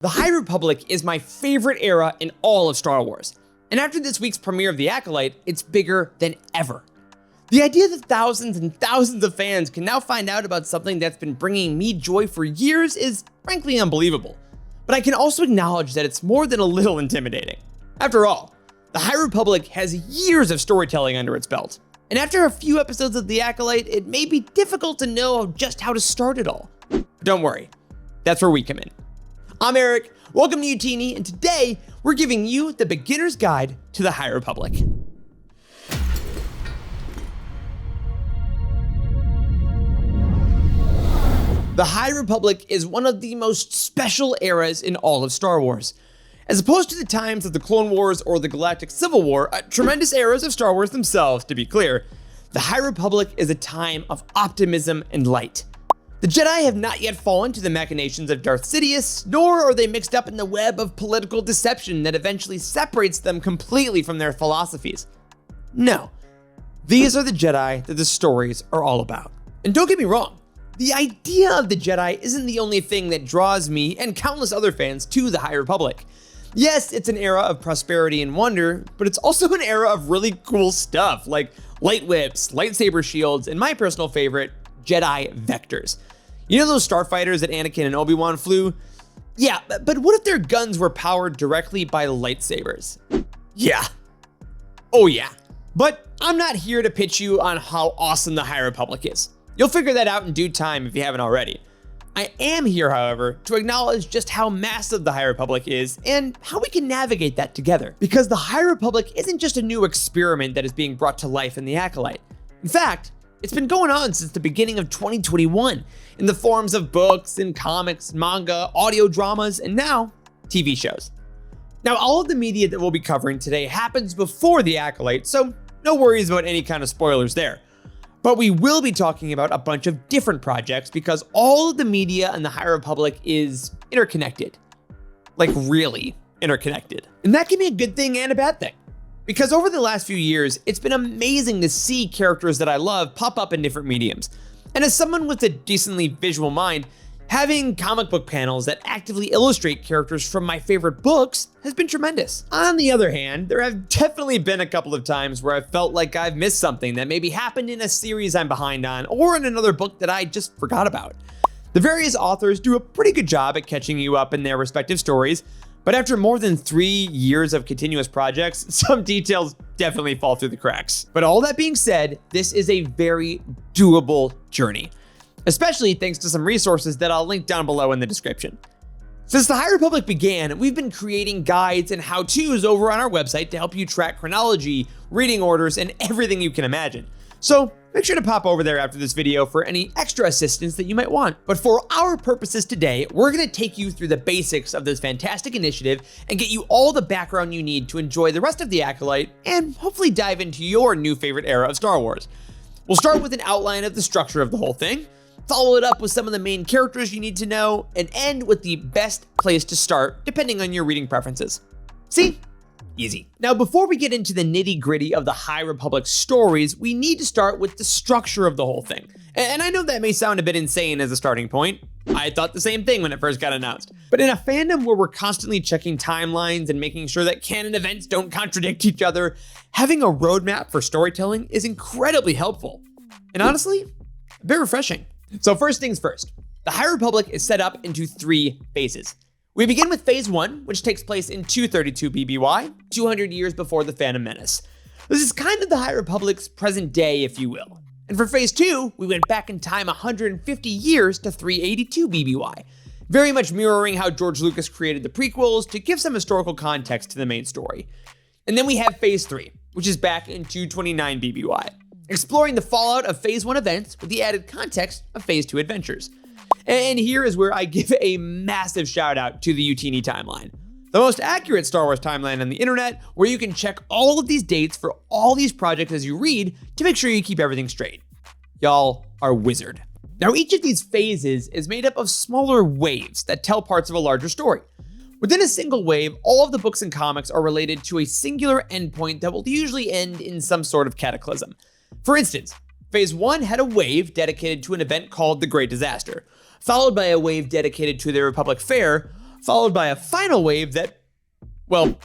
The High Republic is my favorite era in all of Star Wars, and after this week's premiere of The Acolyte, it's bigger than ever. The idea that thousands and thousands of fans can now find out about something that's been bringing me joy for years is frankly unbelievable. But I can also acknowledge that it's more than a little intimidating. After all, The High Republic has years of storytelling under its belt, and after a few episodes of The Acolyte, it may be difficult to know just how to start it all. But don't worry, that's where we come in. I'm Eric, welcome to Utini, and today we're giving you the beginner's guide to the High Republic. The High Republic is one of the most special eras in all of Star Wars. As opposed to the times of the Clone Wars or the Galactic Civil War, tremendous eras of Star Wars themselves, to be clear, the High Republic is a time of optimism and light. The Jedi have not yet fallen to the machinations of Darth Sidious, nor are they mixed up in the web of political deception that eventually separates them completely from their philosophies. No, these are the Jedi that the stories are all about. And don't get me wrong, the idea of the Jedi isn't the only thing that draws me and countless other fans to the High Republic. Yes, it's an era of prosperity and wonder, but it's also an era of really cool stuff like light whips, lightsaber shields, and my personal favorite, Jedi vectors. You know those starfighters that Anakin and Obi-Wan flew? Yeah, but what if their guns were powered directly by lightsabers? Yeah. Oh yeah. But I'm not here to pitch you on how awesome the High Republic is. You'll figure that out in due time if you haven't already. I am here, however, to acknowledge just how massive the High Republic is and how we can navigate that together. Because the High Republic isn't just a new experiment that is being brought to life in the Acolyte. In fact, it's been going on since the beginning of 2021 in the forms of books and comics, manga, audio dramas, and now TV shows. Now, all of the media that we'll be covering today happens before the Acolyte, so no worries about any kind of spoilers there. But we will be talking about a bunch of different projects because all of the media in the High Republic is interconnected. Like really interconnected. And that can be a good thing and a bad thing. Because over the last few years, it's been amazing to see characters that I love pop up in different mediums. And as someone with a decently visual mind, having comic book panels that actively illustrate characters from my favorite books has been tremendous. On the other hand, there have definitely been a couple of times where I've felt like I've missed something that maybe happened in a series I'm behind on or in another book that I just forgot about. The various authors do a pretty good job at catching you up in their respective stories, but after more than 3 years of continuous projects, some details definitely fall through the cracks. But all that being said, this is a very doable journey, especially thanks to some resources that I'll link down below in the description. Since the High Republic began, we've been creating guides and how-tos over on our website to help you track chronology, reading orders, and everything you can imagine. So make sure to pop over there after this video for any extra assistance that you might want. But for our purposes today, we're gonna take you through the basics of this fantastic initiative and get you all the background you need to enjoy the rest of the Acolyte and hopefully dive into your new favorite era of Star Wars. We'll start with an outline of the structure of the whole thing, follow it up with some of the main characters you need to know, and end with the best place to start depending on your reading preferences. See? Easy. Now, before we get into the nitty-gritty of the High Republic stories, we need to start with the structure of the whole thing. And I know that may sound a bit insane as a starting point. I thought the same thing when it first got announced. But in a fandom where we're constantly checking timelines and making sure that canon events don't contradict each other, having a roadmap for storytelling is incredibly helpful. And honestly, a bit refreshing. So first things first, the High Republic is set up into 3 phases. We begin with Phase 1, which takes place in 232 BBY, 200 years before the Phantom Menace. This is kind of the High Republic's present day, if you will. And for Phase 2, we went back in time 150 years to 382 BBY, very much mirroring how George Lucas created the prequels to give some historical context to the main story. And then we have Phase 3, which is back in 229 BBY, exploring the fallout of Phase 1 events with the added context of Phase 2 adventures. And here is where I give a massive shout out to the Utini timeline, the most accurate Star Wars timeline on the internet, where you can check all of these dates for all these projects as you read to make sure you keep everything straight. Y'all are wizard. Now, each of these phases is made up of smaller waves that tell parts of a larger story. Within a single wave, all of the books and comics are related to a singular endpoint that will usually end in some sort of cataclysm. For instance, Phase 1 had a wave dedicated to an event called the Great Disaster, followed by a wave dedicated to the Republic Fair, followed by a final wave that, well,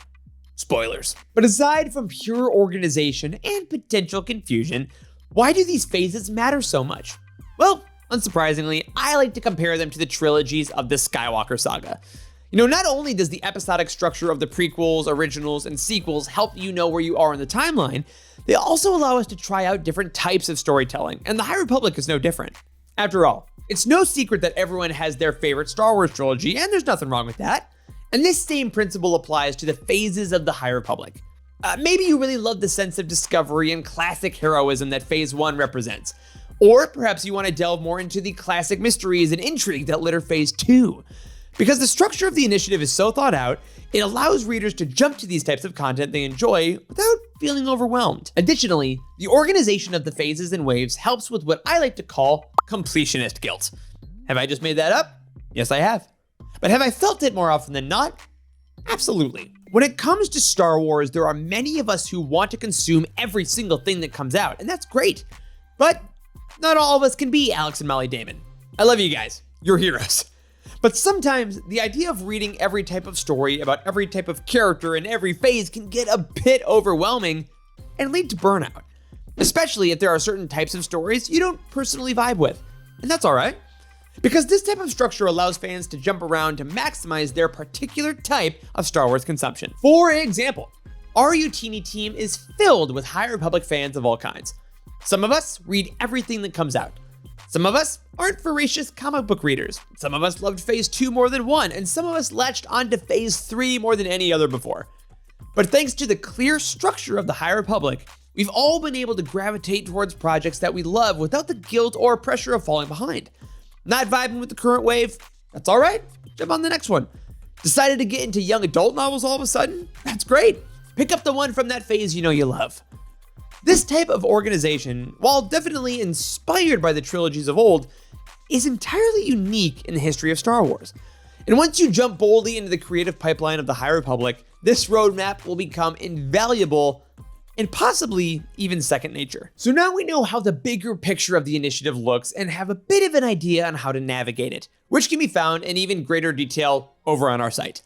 spoilers. But aside from pure organization and potential confusion, why do these phases matter so much? Well, unsurprisingly, I like to compare them to the trilogies of the Skywalker saga. Not only does the episodic structure of the prequels, originals, and sequels help you know where you are in the timeline, they also allow us to try out different types of storytelling, and the High Republic is no different. After all, it's no secret that everyone has their favorite Star Wars trilogy, and there's nothing wrong with that. And this same principle applies to the phases of the High Republic. Maybe you really love the sense of discovery and classic heroism that Phase 1 represents. Or perhaps you want to delve more into the classic mysteries and intrigue that litter Phase 2. Because the structure of the initiative is so thought out, it allows readers to jump to these types of content they enjoy without feeling overwhelmed. Additionally, the organization of the phases and waves helps with what I like to call completionist guilt. Have I just made that up? Yes, I have. But have I felt it more often than not? Absolutely. When it comes to Star Wars, there are many of us who want to consume every single thing that comes out, and that's great. But not all of us can be Alex and Molly Damon. I love you guys. You're heroes. But sometimes the idea of reading every type of story about every type of character in every phase can get a bit overwhelming and lead to burnout, especially if there are certain types of stories you don't personally vibe with. And that's all right, because this type of structure allows fans to jump around to maximize their particular type of Star Wars consumption. For example, our Utini team is filled with High Republic fans of all kinds. Some of us read everything that comes out. Some of us aren't voracious comic book readers. Some of us loved Phase 2 more than 1, and some of us latched onto Phase 3 more than any other before. But thanks to the clear structure of the High Republic, we've all been able to gravitate towards projects that we love without the guilt or pressure of falling behind. Not vibing with the current wave? That's all right. Jump on the next one. Decided to get into young adult novels all of a sudden? That's great. Pick up the one from that phase you know you love. This type of organization, while definitely inspired by the trilogies of old, is entirely unique in the history of Star Wars. And once you jump boldly into the creative pipeline of the High Republic, this roadmap will become invaluable and possibly even second nature. So now we know how the bigger picture of the initiative looks and have a bit of an idea on how to navigate it, which can be found in even greater detail over on our site.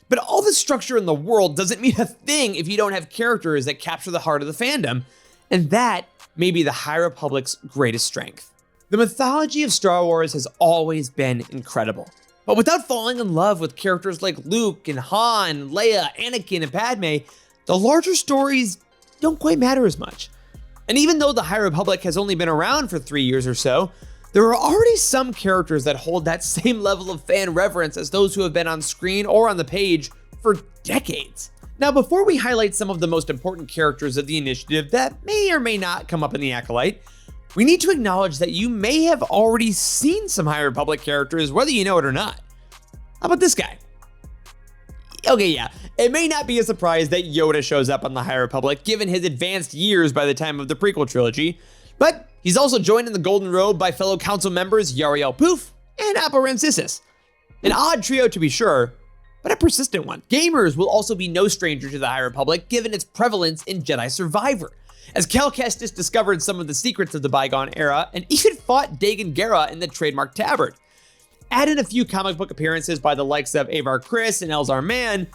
But all the structure in the world doesn't mean a thing if you don't have characters that capture the heart of the fandom, and that may be the High Republic's greatest strength. The mythology of Star Wars has always been incredible, but without falling in love with characters like Luke and Han, Leia, Anakin, and Padme, the larger stories don't quite matter as much. And even though the High Republic has only been around for 3 years or so, there are already some characters that hold that same level of fan reverence as those who have been on screen or on the page for decades. Now, before we highlight some of the most important characters of the initiative that may or may not come up in the Acolyte, we need to acknowledge that you may have already seen some High Republic characters, whether you know it or not. How about this guy? Okay, yeah, it may not be a surprise that Yoda shows up on the High Republic, given his advanced years by the time of the prequel trilogy, but he's also joined in the Golden Robe by fellow council members Yarael Poof and Apple Rancisis. An odd trio to be sure, but a persistent one. Gamers will also be no stranger to the High Republic, given its prevalence in Jedi Survivor, as Cal Kestis discovered some of the secrets of the bygone era and even fought Dagan Gera in the trademark tabard. Add in a few comic book appearances by the likes of Avar Kriss and Elzar Mann,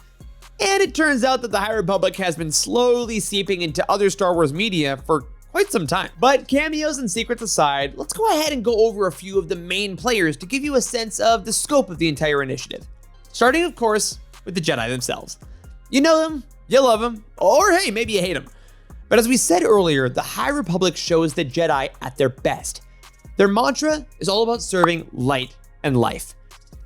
and it turns out that the High Republic has been slowly seeping into other Star Wars media for quite some time. But cameos and secrets aside, let's go ahead and go over a few of the main players to give you a sense of the scope of the entire initiative. Starting, of course, with the Jedi themselves. You know them, you love them, or hey, maybe you hate them. But as we said earlier, the High Republic shows the Jedi at their best. Their mantra is all about serving light and life.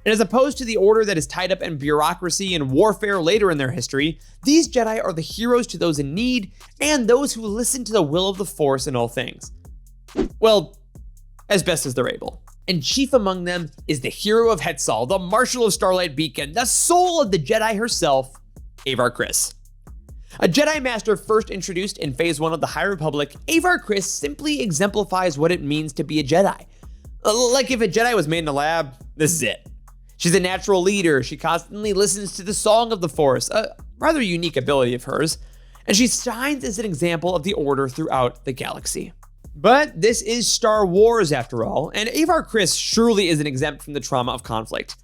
And as opposed to the order that is tied up in bureaucracy and warfare later in their history, these Jedi are the heroes to those in need and those who listen to the will of the Force in all things. Well, as best as they're able. And chief among them is the hero of Hetzal, the Marshal of Starlight Beacon, the soul of the Jedi herself, Avar Kriss. A Jedi Master first introduced in Phase 1 of the High Republic, Avar Kriss simply exemplifies what it means to be a Jedi. Like if a Jedi was made in a lab, this is it. She's a natural leader, she constantly listens to the song of the Force, a rather unique ability of hers, and she shines as an example of the Order throughout the galaxy. But this is Star Wars after all, and Avar Kriss surely isn't exempt from the trauma of conflict.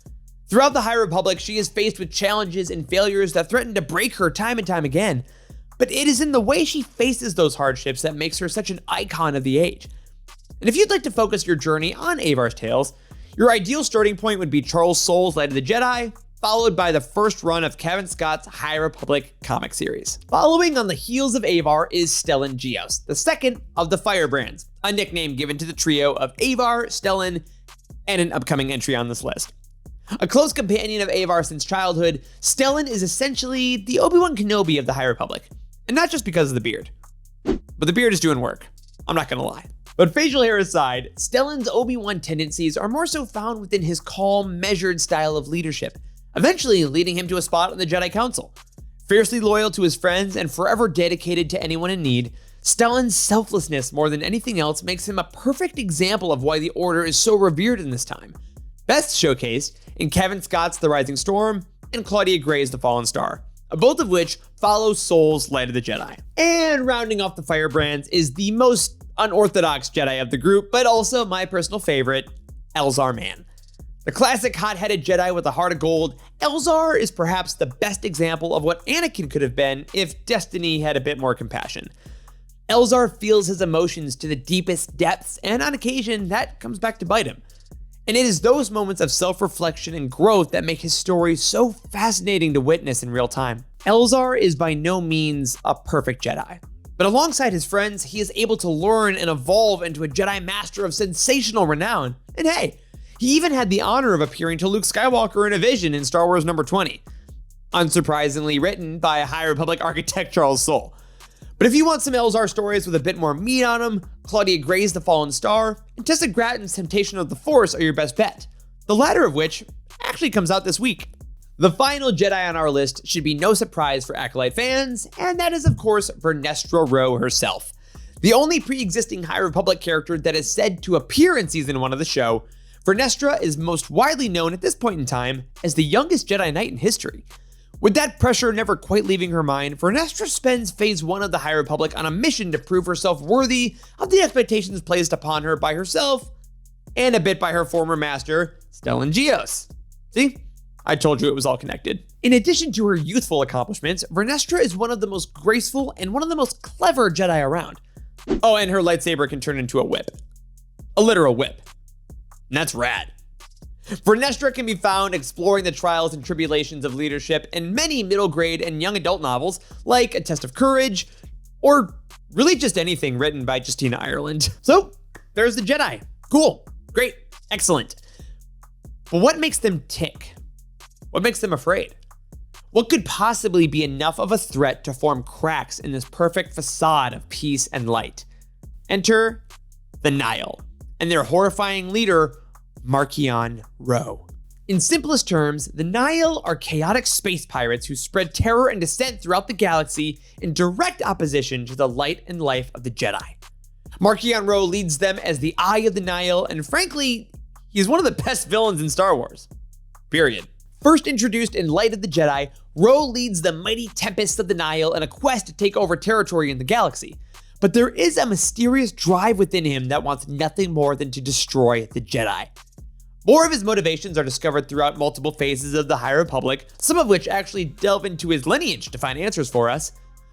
Throughout the High Republic, she is faced with challenges and failures that threaten to break her time and time again. But it is in the way she faces those hardships that makes her such an icon of the age. And if you'd like to focus your journey on Avar's tales, your ideal starting point would be Charles Soule's Light of the Jedi, followed by the first run of Kevin Scott's High Republic comic series. Following on the heels of Avar is Stellan Gios, the second of the Firebrands, a nickname given to the trio of Avar, Stellan, and an upcoming entry on this list. A close companion of Avar since childhood, Stellan is essentially the Obi-Wan Kenobi of the High Republic. And not just because of the beard. But the beard is doing work. I'm not gonna lie. But facial hair aside, Stellan's Obi-Wan tendencies are more so found within his calm, measured style of leadership, eventually leading him to a spot on the Jedi Council. Fiercely loyal to his friends and forever dedicated to anyone in need, Stellan's selflessness more than anything else makes him a perfect example of why the Order is so revered in this time. Best showcased in Kevin Scott's The Rising Storm and Claudia Gray's The Fallen Star, both of which follow Soule's Light of the Jedi. And rounding off the Firebrands is the most unorthodox Jedi of the group, but also my personal favorite, Elzar Mann. The classic hot-headed Jedi with a heart of gold, Elzar is perhaps the best example of what Anakin could have been if Destiny had a bit more compassion. Elzar feels his emotions to the deepest depths, and on occasion, that comes back to bite him. And it is those moments of self-reflection and growth that make his story so fascinating to witness in real time. Elzar is by no means a perfect Jedi, but alongside his friends, he is able to learn and evolve into a Jedi Master of sensational renown. And hey, he even had the honor of appearing to Luke Skywalker in a vision in Star Wars number 20. Unsurprisingly written by High Republic architect Charles Soule. But if you want some Elzar stories with a bit more meat on them, Claudia Gray's The Fallen Star and Tessa Gratton's Temptation of the Force are your best bet, the latter of which actually comes out this week. The final Jedi on our list should be no surprise for Acolyte fans, and that is of course Vernestra Rwoh herself. The only pre-existing High Republic character that is said to appear in Season 1 of the show, Vernestra is most widely known at this point in time as the youngest Jedi Knight in history. With that pressure never quite leaving her mind, Vernestra spends Phase 1 of the High Republic on a mission to prove herself worthy of the expectations placed upon her by herself, and a bit by her former master, Stellan Gios. See? I told you it was all connected. In addition to her youthful accomplishments, Vernestra is one of the most graceful and one of the most clever Jedi around. Oh, and her lightsaber can turn into a whip. A literal whip. And that's rad. Vernestra can be found exploring the trials and tribulations of leadership in many middle grade and young adult novels, like A Test of Courage, or really just anything written by Justina Ireland. So, there's the Jedi. Cool, great, excellent. But what makes them tick? What makes them afraid? What could possibly be enough of a threat to form cracks in this perfect facade of peace and light? Enter the Nihil, and their horrifying leader, Marchion Ro. In simplest terms, the Nihil are chaotic space pirates who spread terror and dissent throughout the galaxy in direct opposition to the light and life of the Jedi. Marchion Ro leads them as the Eye of the Nihil, and frankly, he's one of the best villains in Star Wars. Period. First introduced in Light of the Jedi, Ro leads the mighty Tempests of the Nihil in a quest to take over territory in the galaxy. But there is a mysterious drive within him that wants nothing more than to destroy the Jedi. More of his motivations are discovered throughout multiple phases of the High Republic, some of which actually delve into his lineage to find answers for us.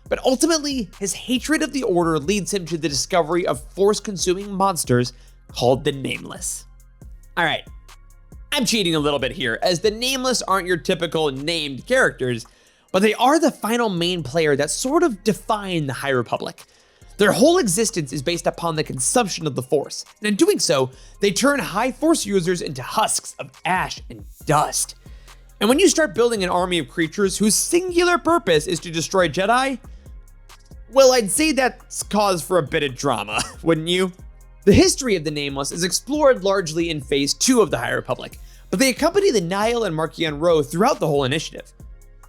But ultimately, his hatred of the Order leads him to the discovery of force-consuming monsters called the Nameless. Alright, I'm cheating a little bit here, as the Nameless aren't your typical named characters, but they are the final main player that sort of define the High Republic. Their whole existence is based upon the consumption of the Force, and in doing so, they turn high Force users into husks of ash and dust. And when you start building an army of creatures whose singular purpose is to destroy Jedi, well, I'd say that's cause for a bit of drama, wouldn't you? The history of the Nameless is explored largely in Phase 2 of the High Republic, but they accompany the Nihil and Marchion Ro throughout the whole initiative.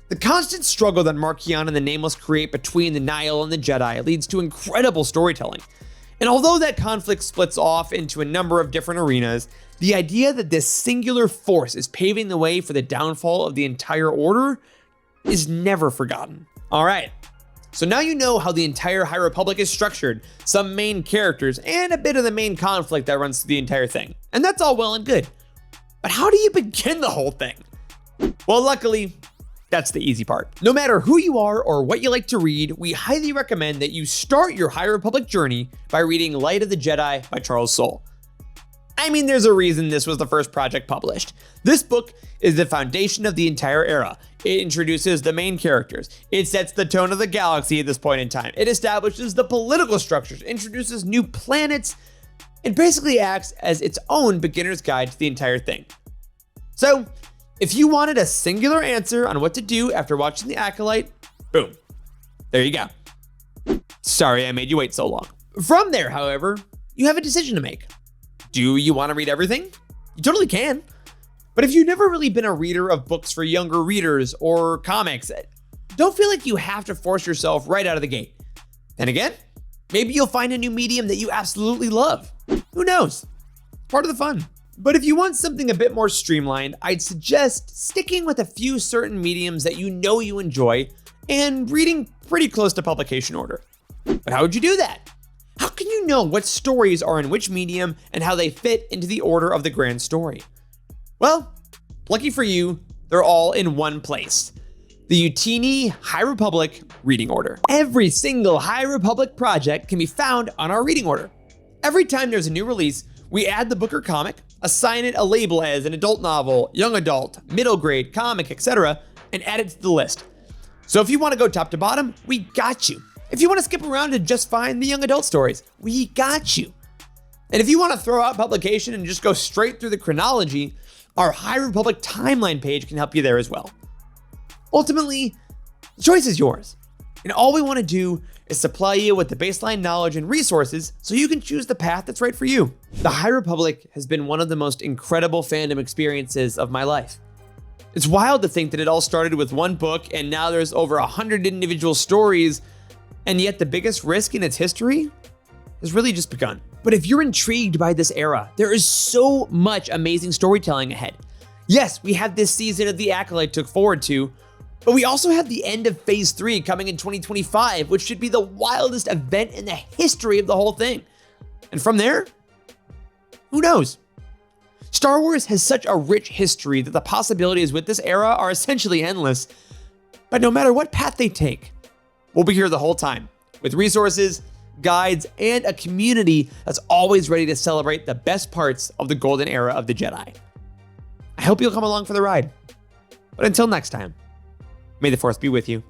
The constant struggle that Marchion and the Nameless create between the Nihil and the Jedi leads to incredible storytelling. And although that conflict splits off into a number of different arenas, the idea that this singular force is paving the way for the downfall of the entire Order is never forgotten. Alright, so now you know how the entire High Republic is structured, some main characters, and a bit of the main conflict that runs through the entire thing. And that's all well and good. But how do you begin the whole thing? Well, luckily, that's the easy part. No matter who you are or what you like to read, we highly recommend that you start your High Republic journey by reading Light of the Jedi by Charles Soule. I mean, there's a reason this was the first project published. This book is the foundation of the entire era. It introduces the main characters. It sets the tone of the galaxy at this point in time. It establishes the political structures, introduces new planets, and basically acts as its own beginner's guide to the entire thing. So, if you wanted a singular answer on what to do after watching The Acolyte, boom, there you go. Sorry I made you wait so long. From there, however, you have a decision to make. Do you want to read everything? You totally can. But if you've never really been a reader of books for younger readers or comics, don't feel like you have to force yourself right out of the gate. And again, maybe you'll find a new medium that you absolutely love. Who knows? Part of the fun. But if you want something a bit more streamlined, I'd suggest sticking with a few certain mediums that you know you enjoy and reading pretty close to publication order. But how would you do that? How can you know what stories are in which medium and how they fit into the order of the grand story? Well, lucky for you, they're all in one place. The Utini High Republic reading order. Every single High Republic project can be found on our reading order. Every time there's a new release, we add the book or comic, assign it a label as an adult novel, young adult, middle grade, comic, etc., and add it to the list. So if you want to go top to bottom, we got you. If you want to skip around and just find the young adult stories, we got you. And if you want to throw out publication and just go straight through the chronology, our High Republic timeline page can help you there as well. Ultimately, the choice is yours. And all we want to do is supply you with the baseline knowledge and resources so you can choose the path that's right for you. The High Republic has been one of the most incredible fandom experiences of my life. It's wild to think that it all started with one book and now there's over 100 individual stories, and yet the biggest risk in its history has really just begun. But if you're intrigued by this era, there is so much amazing storytelling ahead. Yes, we have this season of The Acolyte to look forward to, but we also have the end of Phase 3 coming in 2025, which should be the wildest event in the history of the whole thing. And from there, who knows? Star Wars has such a rich history that the possibilities with this era are essentially endless. But no matter what path they take, we'll be here the whole time with resources, guides, and a community that's always ready to celebrate the best parts of the golden era of the Jedi. I hope you'll come along for the ride. But until next time, may the Force be with you.